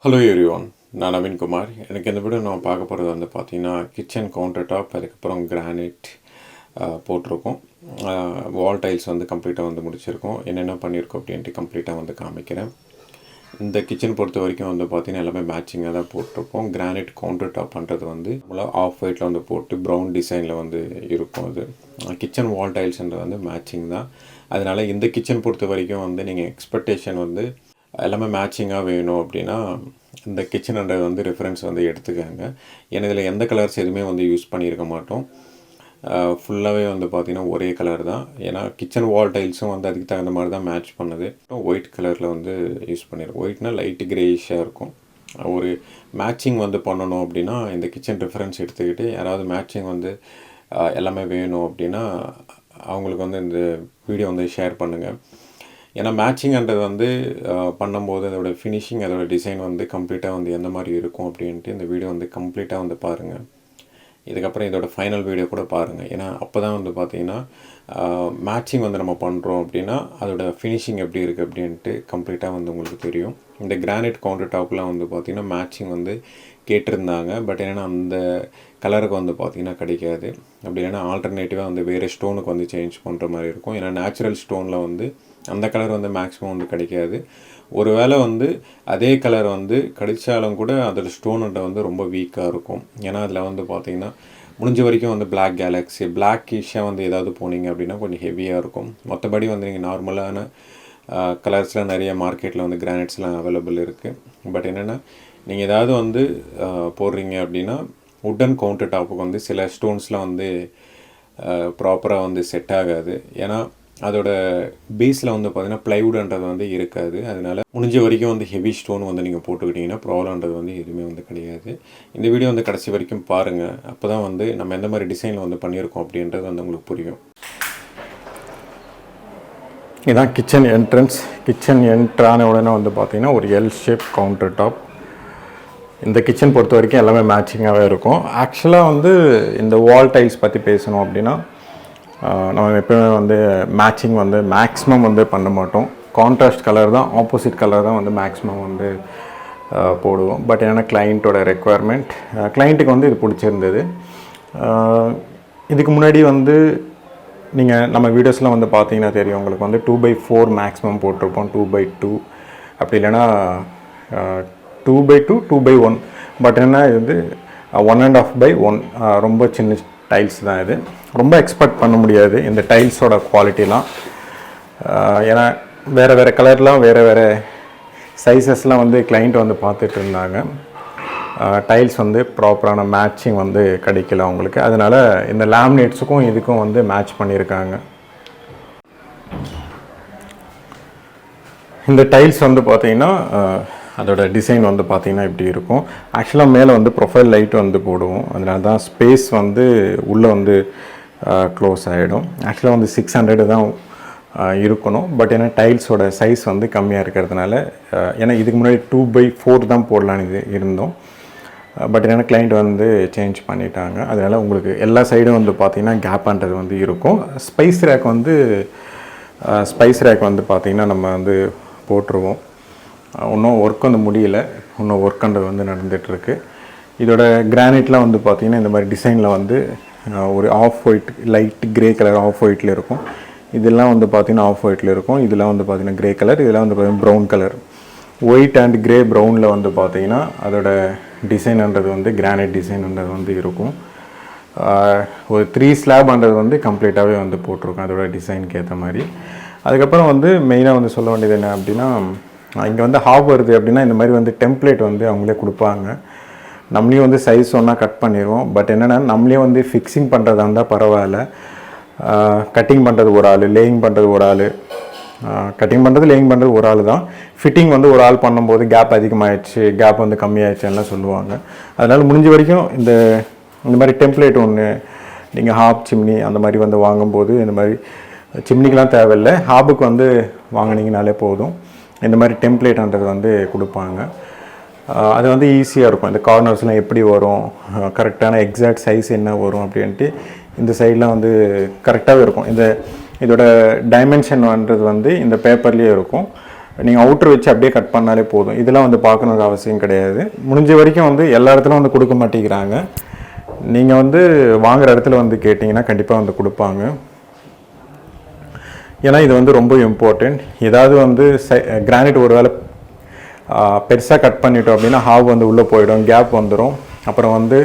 Hello everyone, நான் நவீன் குமார். எனக்கு இந்த வீடியோ நான் பார்க்க போகிறது வந்து பார்த்தீங்கன்னா கிச்சன் கவுண்டர் டாப், அதுக்கப்புறம் கிரானைட் போட்டிருக்கோம். வால் டைல்ஸ் வந்து கம்ப்ளீட்டாக வந்து முடிச்சிருக்கோம். என்னென்ன பண்ணியிருக்கோம் அப்படின்ட்டு கம்ப்ளீட்டாக வந்து காமிக்கிறேன். இந்த கிச்சன் பொறுத்த வரைக்கும் வந்து பார்த்திங்கன்னா எல்லாமே மேட்சிங்காக தான் போட்டிருக்கோம். கிரானைட் கவுண்டர் டாப் பண்ணுறது வந்து ஆஃப் ஒயிட்டில் வந்து போட்டு ப்ரௌன் டிசைனில் வந்து இருக்கும். அது கிச்சன் வால் டைல்ஸ்ன்றது வந்து மேட்சிங் தான். அதனால் இந்த கிச்சன் பொறுத்த வரைக்கும் வந்து நீங்கள் எக்ஸ்பெக்டேஷன் வந்து எல்லாமே மேட்சிங்காக வேணும் அப்படின்னா இந்த கிச்சன்ன்றது வந்து ரெஃபரன்ஸ் வந்து எடுத்துக்காங்க. ஏன்னா இதில் எந்த கலர்ஸ் எதுவுமே வந்து யூஸ் பண்ணியிருக்க மாட்டோம். ஃபுல்லாகவே வந்து பார்த்திங்கன்னா ஒரே கலர் தான். ஏன்னா கிச்சன் வால் டைல்ஸும் வந்து அதுக்கு தகுந்த மாதிரி தான் மேட்ச் பண்ணுது. ஒயிட் கலரில் வந்து யூஸ் பண்ணியிருக்கோம். ஒயிட்னால் லைட்டு கிரேயிஷாக இருக்கும். ஒரு மேட்சிங் வந்து பண்ணணும் அப்படின்னா இந்த கிச்சன் ரெஃபரன்ஸ் எடுத்துக்கிட்டு யாராவது மேட்சிங் வந்து எல்லாமே வேணும் அப்படின்னா அவங்களுக்கு வந்து இந்த வீடியோ வந்து ஷேர் பண்ணுங்கள். ஏன்னா மேட்சிங்ன்றது வந்து பண்ணும்போது அதோடய ஃபினிஷிங், அதோடய டிசைன் வந்து கம்ப்ளீட்டாக வந்து எந்த மாதிரி இருக்கும் அப்படின்ட்டு இந்த வீடியோ வந்து கம்ப்ளீட்டாக வந்து பாருங்கள். இதுக்கப்புறம் இதோட ஃபைனல் வீடியோ கூட பாருங்கள். ஏன்னா அப்போ தான் வந்து பார்த்திங்கன்னா மேட்சிங் வந்து நம்ம பண்ணுறோம் அப்படின்னா அதோடய ஃபினிஷிங் எப்படி இருக்குது அப்படின்ட்டு கம்ப்ளீட்டாக வந்து உங்களுக்கு தெரியும். இந்த கிரானைட் கவுண்டர் டாப்லாம் வந்து பார்த்திங்கன்னா மேட்சிங் வந்து கேட்டிருந்தாங்க. பட் என்னென்னா அந்த கலருக்கு வந்து பார்த்திங்கன்னா கிடைக்காது. அப்படி இல்லைன்னா ஆல்டர்னேட்டிவாக வந்து வேறு ஸ்டோனுக்கு வந்து சேஞ்ச் பண்ணுற மாதிரி இருக்கும். ஏன்னா நேச்சுரல் ஸ்டோனில் வந்து அந்த கலர் வந்து மேக்ஸிமம் வந்து கிடைக்காது. ஒரு வேளை வந்து அதே கலர் வந்து கிடைச்சாலும் கூட அதோடய ஸ்டோன்கிட்ட வந்து ரொம்ப வீக்காக இருக்கும். ஏன்னா அதில் வந்து பார்த்திங்கன்னா முடிஞ்ச வரைக்கும் வந்து பிளாக் கேலக்ஸி, பிளாக்கிஷாக வந்து ஏதாவது போனீங்க அப்படின்னா கொஞ்சம் ஹெவியாக இருக்கும். மற்றபடி வந்து நீங்கள் நார்மலான கலர்ஸ்லாம் நிறைய மார்க்கெட்டில் வந்து கிரானைட்ஸ்லாம் அவைலபிள் இருக்குது. பட் என்னென்னா நீங்கள் ஏதாவது வந்து போடுறீங்க அப்படின்னா உட்டன் கவுண்டர் டாப்புக்கு வந்து சில ஸ்டோன்ஸ்லாம் வந்து ப்ராப்பராக வந்து செட் ஆகாது. ஏன்னா அதோட பேஸில் வந்து பார்த்திங்கன்னா ப்ளைவுட்ன்றது வந்து இருக்காது. அதனால் முடிஞ்ச வரைக்கும் வந்து ஹெவி ஸ்டோன் வந்து நீங்கள் போட்டுக்கிட்டிங்கன்னா ப்ராப்ளம்ன்றது வந்து எதுவுமே வந்து கிடையாது. இந்த வீடியோ வந்து கடைசி வரைக்கும் பாருங்கள். அப்போ தான் வந்து நம்ம எந்த மாதிரி டிசைனில் வந்து பண்ணியிருக்கோம் அப்படின்றது வந்து உங்களுக்கு புரியும். இதுதான் கிச்சன் என்ட்ரன்ஸ். கிச்சன் என்ட்ரான உடனே வந்து பார்த்திங்கன்னா ஒரு எல் ஷேப் கவுண்டர் டாப். இந்த கிச்சன் பொறுத்த வரைக்கும் எல்லாமே மேட்சிங்காகவே இருக்கும். ஆக்சுவலாக வந்து இந்த வால் டைல்ஸ் பற்றி பேசணும் அப்படின்னா நம்ம எப்போயுமே வந்து மேட்சிங் வந்து மேக்ஸிமம் வந்து பண்ண மாட்டோம். கான்ட்ராஸ்ட் கலர் தான், ஆப்போசிட் கலர் தான் வந்து மேக்ஸிமம் வந்து போடுவோம். பட் ஏன்னா கிளைண்ட்டோட ரெக்குவயர்மெண்ட், கிளைண்ட்டுக்கு வந்து இது பிடிச்சிருந்தது. இதுக்கு முன்னாடி வந்து நீங்கள் நம்ம வீடியோஸ்லாம் வந்து பார்த்தீங்கன்னா தெரியும் உங்களுக்கு வந்து 2/4 மேக்ஸிமம் போட்டிருப்போம். 2/2 அப்படி இல்லைன்னா 2/2, 2/1. பட் என்ன இது வந்து 1.5/1 ரொம்ப சின்ன டைல்ஸ் தான். இது ரொம்ப எக்ஸ்பெக்ட் பண்ண முடியாது இந்த டைல்ஸோட குவாலிட்டிலாம். ஏன்னா வேறு வேறு கலர்லாம் வேறு வேறு சைஸஸ்லாம் வந்து கிளைண்ட் வந்து பார்த்துட்டு இருந்தாங்க. டைல்ஸ் வந்து ப்ராப்பரான மேட்சிங் வந்து கிடைக்கல அவங்களுக்கு. அதனால் இந்த லேமினேட்ஸுக்கும் இதுக்கும் வந்து மேட்ச் பண்ணியிருக்காங்க. இந்த டைல்ஸ் வந்து பார்த்திங்கன்னா அதோட டிசைன் வந்து பார்த்திங்கன்னா இப்படி இருக்கும். ஆக்சுவலாக மேலே வந்து ப்ரொஃபைல் லைட் வந்து போடுவோம். அதனால தான் ஸ்பேஸ் வந்து உள்ளே வந்து க்ளோஸ் ஆகிடும். ஆக்சுவலாக வந்து 600 தான் இருக்கணும். பட் ஏன்னா டைல்ஸோட சைஸ் வந்து கம்மியாக இருக்கிறதுனால, ஏன்னா இதுக்கு முன்னாடி 2/4 தான் போடலான்னு இருந்தோம். பட் ஏன்னா கிளைண்ட் வந்து சேஞ்ச் பண்ணிட்டாங்க. அதனால் உங்களுக்கு எல்லா சைடும் வந்து பார்த்திங்கன்னா கேப்பான்றது வந்து இருக்கும். ஸ்பைஸ் ரேக் வந்து பார்த்திங்கன்னா நம்ம வந்து போட்டுருவோம். இன்னும் ஒர்க் வந்து முடியல, இன்னும் ஒர்க்குன்றது வந்து நடந்துகிட்ருக்கு. இதோட கிரானைட்லாம் வந்து பார்த்திங்கன்னா இந்த மாதிரி டிசைனில் வந்து ஒரு off white, light grey colour off ஒயிட்டில் இருக்கும். இதெல்லாம் வந்து பார்த்திங்கன்னா ஆஃப் ஒயிட்டில் இருக்கும். இதெல்லாம் வந்து பார்த்திங்கன்னா க்ரே கலர், இதெல்லாம் வந்து பார்த்திங்கன்னா brown colour. White and grey ப்ரௌனில் வந்து பார்த்திங்கன்னா அதோட டிசைன்ன்றது வந்து கிரானைட் டிசைன்ன்றது வந்து இருக்கும். ஒரு 3 ஸ்லாப்ன்றது வந்து கம்ப்ளீட்டாகவே வந்து போட்டிருக்கோம் அதோட டிசைனுக்கு ஏற்ற மாதிரி. அதுக்கப்புறம் வந்து மெயினாக வந்து சொல்ல வேண்டியது என்ன அப்படின்னா, இங்கே வந்து ஹாப் வருது அப்படின்னா இந்த மாதிரி வந்து டெம்ப்ளேட் வந்து அவங்களே கொடுப்பாங்க. நம்மளையும் வந்து சைஸ் ஒன்றா கட் பண்ணிடுவோம். பட் என்னென்னா நம்மளே வந்து ஃபிக்ஸிங் பண்ணுறதா இருந்தால் பரவாயில்ல. கட்டிங் பண்ணுறது ஒரு ஆள், லேயிங் பண்ணுறது ஒரு ஆள். கட்டிங் பண்ணுறது, லேயிங் பண்ணுறது ஒரு ஆள் தான். ஃபிட்டிங் வந்து ஒரு ஆள் பண்ணும்போது கேப் அதிகமாகிடுச்சு, கேப் வந்து கம்மியாகிடுச்சுலாம் சொல்லுவாங்க. அதனால் முடிஞ்ச வரைக்கும் இந்த மாதிரி டெம்ப்ளேட் ஒன்று நீங்கள் ஹாப், சிம்னி அந்த மாதிரி வந்து வாங்கும்போது இந்த மாதிரி சிம்னிக்கெலாம் தேவையில்லை, ஹாபுக்கு வந்து வாங்கினீங்கனாலே போதும். இந்த மாதிரி டெம்ப்ளேட்ன்றது வந்து கொடுப்பாங்க. அது வந்து ஈஸியாக இருக்கும். இந்த கார்னர்ஸ்லாம் எப்படி வரும், கரெக்டான எக்ஸாக்ட் சைஸ் என்ன வரும் அப்படின்ட்டு இந்த சைட்லாம் வந்து கரெக்டாகவே இருக்கும். இதோட டைமென்ஷன்ன்றது வந்து இந்த பேப்பர்லேயே இருக்கும். நீங்கள் அவுட்ரு வச்சு அப்படியே கட் பண்ணாலே போதும். இதெல்லாம் வந்து பார்க்கணுங்கிற அவசியம் கிடையாது. முடிஞ்ச வரைக்கும் வந்து எல்லா இடத்துலையும் வந்து கொடுக்க மாட்டேங்கிறாங்க. நீங்கள் வந்து வாங்குகிற இடத்துல வந்து கேட்டிங்கன்னா கண்டிப்பாக வந்து கொடுப்பாங்க. ஏன்னா இது வந்து ரொம்ப இம்பார்ட்டண்ட். ஏதாவது வந்து கிரானைட் ஒரு வேளை பெருசாக கட் பண்ணிட்டோம் அப்படின்னா ஹாவ் வந்து உள்ளே போயிடும், கேப் வந்துடும். அப்புறம் வந்து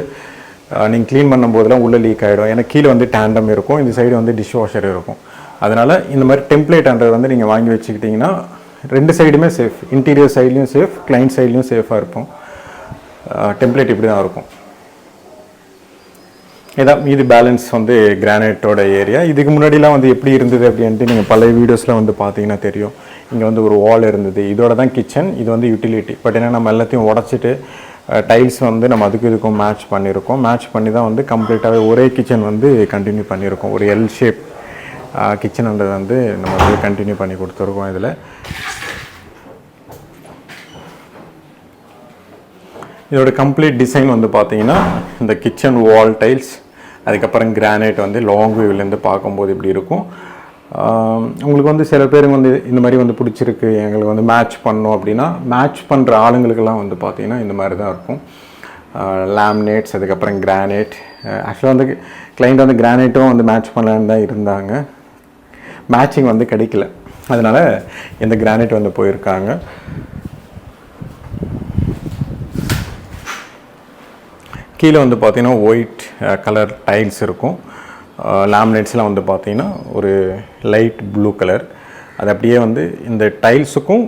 நீங்கள் க்ளீன் பண்ணும்போதெல்லாம் உள்ளே லீக் ஆகிடும். ஏன்னா கீழே வந்து டேண்டம் இருக்கும், இந்த சைடு வந்து டிஷ் வாஷர் இருக்கும். அதனால் இந்த மாதிரி டெம்ப்ளேட்ன்றது வந்து நீங்கள் வாங்கி வச்சுக்கிட்டிங்கன்னா 2 சைடுமே சேஃப். இன்டீரியர் சைட்லேயும் சேஃப், கிளைண்ட் சைட்லேயும் சேஃபாக இருக்கும். டெம்ப்ளேட் இப்படி தான் இருக்கும். இதான் இது பேலன்ஸ் வந்து கிரானைட்டோட ஏரியா. இதுக்கு முன்னாடிலாம் வந்து எப்படி இருந்தது அப்படின்ட்டு நீங்கள் பழைய வீடியோஸில் வந்து பார்த்தீங்கன்னா தெரியும். இங்கே வந்து ஒரு வால் இருந்தது, இதோட தான் கிச்சன், இது வந்து யூட்டிலிட்டி. பட் ஏன்னா நம்ம எல்லாத்தையும் உடச்சிட்டு டைல்ஸ் வந்து நம்ம அதுக்கு இதுக்கும் மேட்ச் பண்ணியிருக்கோம். மேட்ச் பண்ணி தான் வந்து கம்ப்ளீட்டாகவே ஒரே கிச்சன் வந்து கண்டினியூ பண்ணியிருக்கோம். ஒரு எல் ஷேப் கிச்சன்ன்றது வந்து நம்ம வந்து கண்டினியூ பண்ணி கொடுத்துருக்கோம். இதில் இதோட கம்ப்ளீட் டிசைன் வந்து பார்த்தீங்கன்னா இந்த கிச்சன் வால் டைல்ஸ், அதுக்கப்புறம் கிரானைட் வந்து லாங் வியூவிலேருந்து பார்க்கும்போது இப்படி இருக்கும். உங்களுக்கு வந்து சில பேருக்கு வந்து இந்த மாதிரி வந்து பிடிச்சிருக்கு, எங்களுக்கு வந்து மேட்ச் பண்ணோம் அப்படின்னா மேட்ச் பண்ணுற ஆளுங்களுக்கெல்லாம் வந்து பார்த்திங்கன்னா இந்த மாதிரி தான் இருக்கும். லேமினேட்ஸ், அதுக்கப்புறம் கிரானைட். ஆக்சுவலாக வந்து கிளைண்ட் வந்து கிரானைட்டும் வந்து மேட்ச் பண்ணலான்னு தான் இருந்தாங்க. மேட்சிங் வந்து கிடைக்கல, அதனால் இந்த கிரானைட் வந்து போயிருக்காங்க. கீழே வந்து பார்த்திங்கன்னா ஒயிட் கலர் டைல்ஸ் இருக்கும். லேமினேட்ஸ்லாம் வந்து பார்த்திங்கன்னா ஒரு லைட் ப்ளூ கலர். அது அப்படியே வந்து இந்த டைல்ஸுக்கும்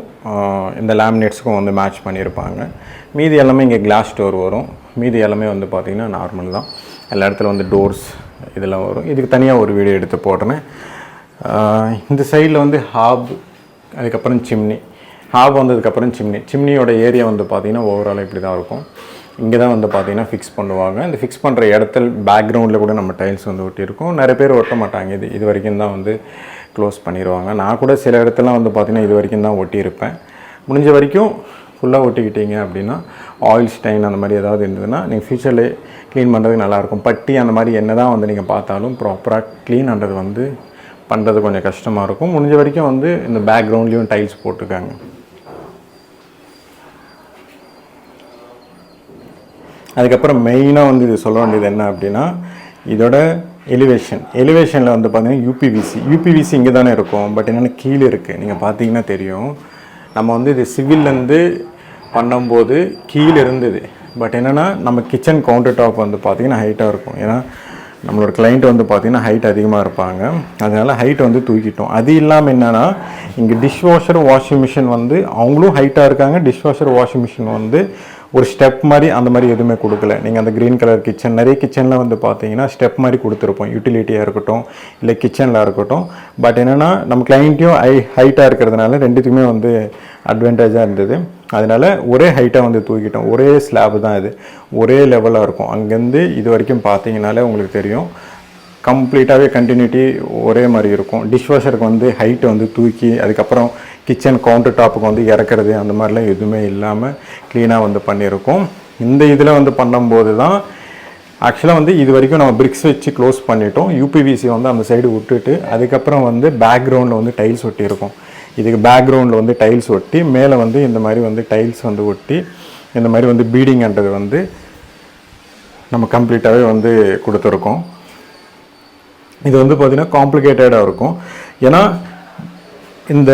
இந்த லேமினேட்ஸுக்கும் வந்து மேட்ச் பண்ணியிருப்பாங்க. மீதி எல்லாமே இங்கே கிளாஸ் டோர் வரும். மீதி எல்லாமே வந்து பார்த்திங்கன்னா நார்மல் தான். எல்லா இடத்துல வந்து டோர்ஸ் இதெல்லாம் வரும். இதுக்கு தனியாக ஒரு வீடியோ எடுத்து போடுறேன். இந்த சைடில் வந்து ஹாப், அதுக்கப்புறம் சிம்னி. ஹாப் வந்ததுக்கப்புறம் சிம்னியோட ஏரியா வந்து பார்த்திங்கன்னா ஓவரால் இப்படி தான் இருக்கும். இங்கே தான் வந்து பார்த்திங்கன்னா ஃபிக்ஸ் பண்ணுவாங்க. இந்த ஃபிக்ஸ் பண்ணுற இடத்துல பேக்ரவுண்டில் கூட நம்ம டைல்ஸ் வந்து ஒட்டியிருக்கோம். நிறைய பேர் ஒட்ட மாட்டாங்க, இது வரைக்கும் தான் வந்து க்ளோஸ் பண்ணிடுவாங்க. நான் கூட சில இடத்துலாம் வந்து பார்த்திங்கன்னா இது வரைக்கும் தான் ஒட்டியிருப்பேன். முடிஞ்ச வரைக்கும் ஃபுல்லாக ஒட்டிக்கிட்டீங்க அப்படின்னா ஆயில் ஸ்டைன் அந்த மாதிரி ஏதாவது இருந்ததுன்னா நீங்கள் ஃபியூச்சரில் க்ளீன் பண்ணுறதுக்கு நல்லாயிருக்கும். பட்டி அந்த மாதிரி என்ன தான் வந்து நீங்கள் பார்த்தாலும் ப்ராப்பராக க்ளீன் பண்ணுறது வந்து பண்ணுறது கொஞ்சம் கஷ்டமாக இருக்கும். முடிஞ்ச வரைக்கும் வந்து இந்த பேக்ரவுண்ட்லேயும் டைல்ஸ் போட்டுருக்காங்க. அதுக்கப்புறம் மெயினாக வந்து இது சொல்ல வேண்டியது என்ன அப்படின்னா இதோட எலிவேஷனில் வந்து பார்த்திங்கன்னா யூபிவிசி இங்கே தானே இருக்கும். பட் என்னென்னா கீழே இருக்குது, நீங்கள் பார்த்தீங்கன்னா தெரியும். நம்ம வந்து இது சிவில்லேருந்து பண்ணும்போது கீழே இருந்தது. பட் என்னென்னா நம்ம கிச்சன் கவுண்டர் டாப் வந்து பார்த்திங்கன்னா ஹைட்டாக இருக்கும். ஏன்னா நம்மளோட கிளைண்ட் வந்து பார்த்திங்கன்னா ஹைட் அதிகமாக இருப்பாங்க, அதனால் ஹைட் வந்து தூக்கிட்டோம். அது இல்லாமல் என்னென்னா இங்கே டிஷ்வாஷர் வாஷிங் மிஷின் வந்து அவங்களும் ஹைட்டாக இருக்காங்க. டிஷ்வாஷர் வாஷிங் மிஷின் வந்து ஒரு ஸ்டெப் மாதிரி அந்த மாதிரி எதுவுமே கொடுக்கல. நீங்கள் அந்த க்ரீன் கலர் கிச்சன் நிறைய கிச்சனில் வந்து பார்த்தீங்கன்னா ஸ்டெப் மாதிரி கொடுத்துருப்போம், யூட்டிலிட்டியாக இருக்கட்டும் இல்லை கிச்சனில் இருக்கட்டும். பட் என்னென்னா நம்ம கிளைண்ட்டையும் ஹைட்டாக இருக்கிறதுனால ரெண்டுத்துக்குமே வந்து அட்வான்டேஜாக இருந்தது. அதனால் ஒரே ஹைட்டாக வந்து தூக்கிட்டோம். ஒரே ஸ்லாப் தான் இது, ஒரே லெவலாக இருக்கும். அங்கேருந்து இது வரைக்கும் பார்த்தீங்கனாலே உங்களுக்கு தெரியும் கம்ப்ளீட்டாகவே கண்டினியூட்டி ஒரே மாதிரி இருக்கும். டிஷ்வாஷருக்கு வந்து ஹைட்டை வந்து தூக்கி அதுக்கப்புறம் கிச்சன் கவுண்டர் டாப்புக்கு வந்து இறக்குறது அந்த மாதிரிலாம் எதுவுமே இல்லாமல் க்ளீனாக வந்து பண்ணியிருக்கோம். இந்த இதில் வந்து பண்ணும்போது தான் ஆக்சுவலாக வந்து இது வரைக்கும் நம்ம பிரிக்ஸ் வச்சு க்ளோஸ் பண்ணிட்டோம். யூபிவிசி வந்து அந்த சைடு விட்டுட்டு அதுக்கப்புறம் வந்து பேக்ரவுண்டில் வந்து டைல்ஸ் ஒட்டியிருக்கோம். இதுக்கு பேக்ரவுண்டில் வந்து டைல்ஸ் ஒட்டி மேலே வந்து இந்த மாதிரி வந்து டைல்ஸ் வந்து ஒட்டி இந்த மாதிரி வந்து பீடிங்ன்றது வந்து நம்ம கம்ப்ளீட்டாகவே வந்து கொடுத்துருக்கோம். இது வந்து பார்த்திங்கன்னா காம்ப்ளிகேட்டடாக இருக்கும். ஏன்னா இந்த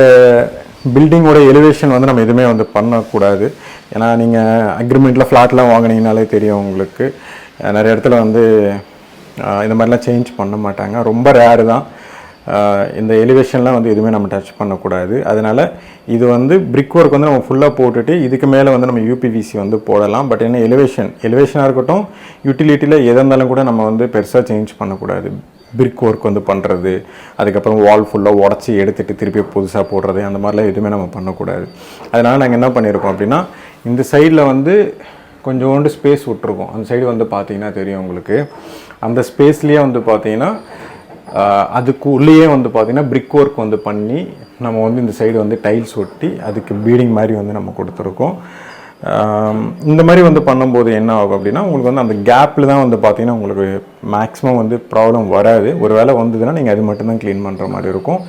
பில்டிங்கோட எலிவேஷன் வந்து நம்ம எதுவுமே வந்து பண்ணக்கூடாது. ஏன்னா நீங்கள் அக்ரிமெண்ட்டில் ஃப்ளாட்லாம் வாங்கினீங்கனாலே தெரியும் உங்களுக்கு, நிறைய இடத்துல வந்து இந்த மாதிரிலாம் சேஞ்ச் பண்ண மாட்டாங்க. ரொம்ப ரேரு தான். இந்த எலிவேஷன்லாம் வந்து எதுவுமே நம்ம டச் பண்ணக்கூடாது. அதனால் இது வந்து பிரிக் ஒர்க் வந்து நம்ம ஃபுல்லாக போட்டுட்டு இதுக்கு மேலே வந்து நம்ம யூபிவிசி வந்து போடலாம். பட் என்ன எலிவேஷனாக இருக்கட்டும், யூட்டிலிட்டியில் எதாக இருந்தாலும் கூட நம்ம வந்து பெருசாக சேஞ்ச் பண்ணக்கூடாது. பிரிக் ஒர்க் வந்து பண்ணுறது, அதுக்கப்புறம் வால் ஃபுல்லாக உடச்சி எடுத்துகிட்டு திருப்பி புதுசாக போடுறது, அந்த மாதிரிலாம் எதுவுமே நம்ம பண்ணக்கூடாது. அதனால் நாங்கள் என்ன பண்ணியிருக்கோம் அப்படின்னா இந்த சைடில் வந்து கொஞ்சோண்டு ஸ்பேஸ் விட்ருக்கோம். அந்த சைடு வந்து பார்த்திங்கன்னா தெரியும் உங்களுக்கு. அந்த ஸ்பேஸ்லேயே வந்து பார்த்திங்கன்னா அதுக்கு உள்ளேயே வந்து பார்த்திங்கன்னா பிரிக் ஒர்க் வந்து பண்ணி நம்ம வந்து இந்த சைடு வந்து டைல்ஸ் ஒட்டி அதுக்கு பீடிங் மாதிரி வந்து நம்ம கொடுத்துருக்கோம். இந்த மாதிரி வந்து பண்ணும்போது என்ன ஆகும் அப்படின்னா உங்களுக்கு வந்து அந்த கேப்பில் தான் வந்து பார்த்தீங்கன்னா உங்களுக்கு மேக்ஸிமம் வந்து ப்ராப்ளம் வராது. ஒரு வேளை வந்ததுன்னா நீங்கள் அது மட்டும்தான் க்ளீன் பண்ணுற மாதிரி இருக்கும்.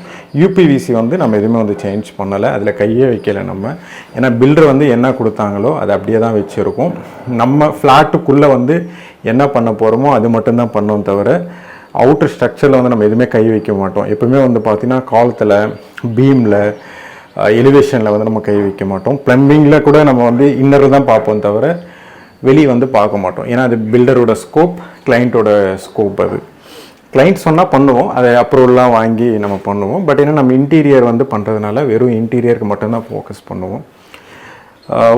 யூபிவிசி வந்து நம்ம எதுவுமே வந்து சேஞ்ச் பண்ணலை, அதில் கையே வைக்கலை நம்ம. ஏன்னா பில்டர் வந்து என்ன கொடுத்தாங்களோ அது அப்படியே தான் வச்சுருக்கோம். நம்ம ஃப்ளாட்டுக்குள்ளே வந்து என்ன பண்ண போகிறோமோ அது மட்டும்தான் பண்ணோம் தவிர அவுட்டர் ஸ்ட்ரக்சரில் வந்து நம்ம எதுவுமே கை வைக்க மாட்டோம். எப்பவுமே வந்து பார்த்திங்கன்னா காலத்தில் பீமில் எலிவேஷனில் வந்து நம்ம கை வைக்க மாட்டோம். ப்ளம்பிங்கில் கூட நம்ம வந்து இன்னர் தான் பார்ப்போம் தவிர வெளியே வந்து பார்க்க மாட்டோம். ஏன்னா அது பில்டரோட ஸ்கோப், கிளைண்ட்டோட ஸ்கோப். அது கிளைண்ட் சொன்னால் பண்ணுவோம், அதை அப்ரூவல்லாம் வாங்கி நம்ம பண்ணுவோம். பட் ஏன்னா நம்ம இன்டீரியர் வந்து பண்ணுறதுனால வெறும் இன்டீரியருக்கு மட்டும்தான் ஃபோக்கஸ் பண்ணுவோம்.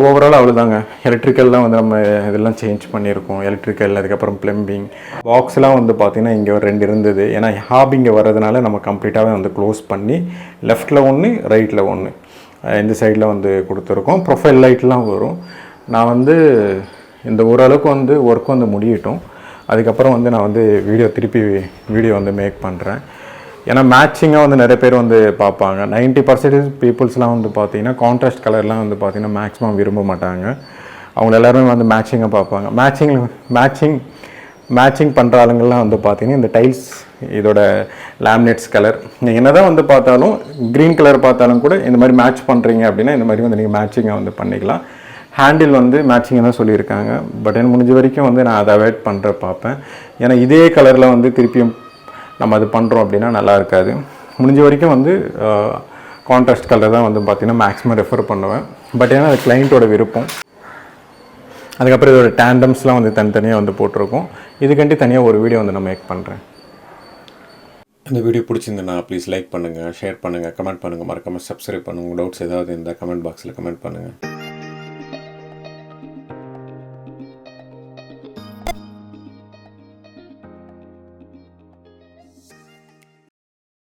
ஓவரால் அவ்வளோதாங்க. எலக்ட்ரிக்கல்லாம் வந்து நம்ம இதெல்லாம் சேஞ்ச் பண்ணியிருக்கோம். எலக்ட்ரிக்கல், அதுக்கப்புறம் ப்ளம்பிங் பாக்ஸ்லாம் வந்து பார்த்திங்கன்னா இங்கே ஒரு 2 இருந்தது. ஏன்னா ஹாபிங்க வர்றதுனால நம்ம கம்ப்ளீட்டாகவே வந்து க்ளோஸ் பண்ணி லெஃப்ட்டில் 1, ரைட்டில் 1 இந்த சைடில் வந்து கொடுத்துருக்கோம். ப்ரொஃபைல் லைட்லாம் வரும். நான் வந்து இந்த ஓரளவுக்கு வந்து ஒர்க் வந்து முடியட்டும், அதுக்கப்புறம் வந்து நான் வந்து திருப்பி வீடியோ வந்து மேக் பண்ணுறேன். ஏன்னா மேட்சிங்காக வந்து நிறைய பேர் வந்து பார்ப்பாங்க. 90% பீப்புள்ஸ்லாம் வந்து பார்த்திங்கன்னா கான்ட்ராஸ்ட் கலர்லாம் வந்து பார்த்திங்கன்னா மேக்ஸிமம் விரும்ப மாட்டாங்க. அவங்க எல்லாருமே வந்து மேட்சிங்காக பார்ப்பாங்க. மேட்சிங் பண்ணுற ஆளுங்கள்லாம் வந்து பார்த்திங்கன்னா இந்த டைல்ஸ் இதோட லேமினேட்ஸ் கலர் நீங்கள் என்ன தான் வந்து பார்த்தாலும், க்ரீன் கலர் பார்த்தாலும் கூட இந்த மாதிரி மேட்ச் பண்ணுறீங்க அப்படின்னா இந்த மாதிரி வந்து நீங்கள் மேட்சிங்காக வந்து பண்ணிக்கலாம். ஹேண்டில் வந்து மேட்சிங்காக தான் சொல்லியிருக்காங்க. பட் எனக்கு முடிஞ்ச வரைக்கும் வந்து நான் அதை அவாய்ட் பண்ணுற பார்ப்பேன். ஏன்னா இதே கலரில் வந்து திருப்பியும் நம்ம அது பண்ணுறோம் அப்படின்னா நல்லா இருக்காது. முடிஞ்ச வரைக்கும் வந்து கான்ட்ராஸ்ட் கலர் தான் வந்து பார்த்திங்கன்னா மேக்ஸிமம் ரெஃபர் பண்ணுவேன். பட் ஏன்னா அது கிளைண்ட்டோட விருப்பம். அதுக்கப்புறம் இதோட டேண்டம்ஸ்லாம் வந்து தனித்தனியாக வந்து போட்டிருக்கோம். இதுக்கண்டி தனியாக ஒரு வீடியோ வந்து நான் மேக் பண்ணுறேன். இந்த வீடியோ பிடிச்சிருந்தேன்னா ப்ளீஸ் லைக் பண்ணுங்கள், ஷேர் பண்ணுங்கள், கமெண்ட் பண்ணுங்கள், மறக்காமல் சப்ஸ்கிரைப் பண்ணுங்கள். டவுட்ஸ் ஏதாவது இருந்தால் கமெண்ட் பாக்ஸில் கமெண்ட் பண்ணுங்கள்.